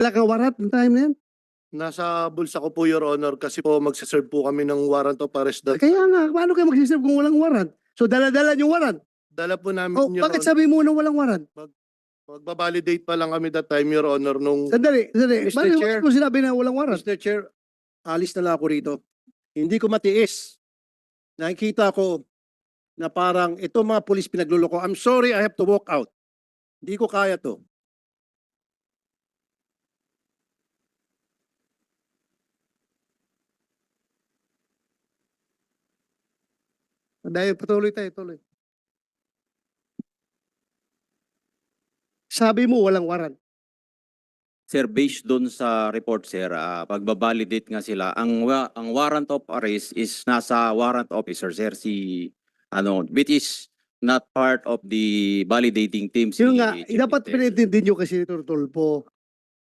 Wala kang warrant ng time na yan? Nasa bulsa ko po, Your Honor, kasi po magsaserve po kami ng warrant of arrest. Kaya nga, paano kayo magsiserve kung walang warrant? So dala-dala yung warrant. Dala po namin, O Your bakit Honor. sabi mo na walang warrant? Magbabalidate pa lang kami that time, Your Honor, nung Sandali. Mr. Bakit Chair. mo sinabi na walang warrant? Mr. Chair, alis na lang ako rito. Hindi ko matiis. Nakikita ko na parang ito mga pulis pinagluloko. I'm sorry, I have to walk out. Hindi ko kaya to. Dahil patuloy tayo, tuloy. Sabi mo walang warrant. Sir, based doon sa report, sir, pagbabalidate nga sila, ang warrant of arrest is nasa warrant officer, sir, which is not part of the validating team. Yun nga, Chief dapat Intel. pinintindi nyo kasi Dr. Tulfo.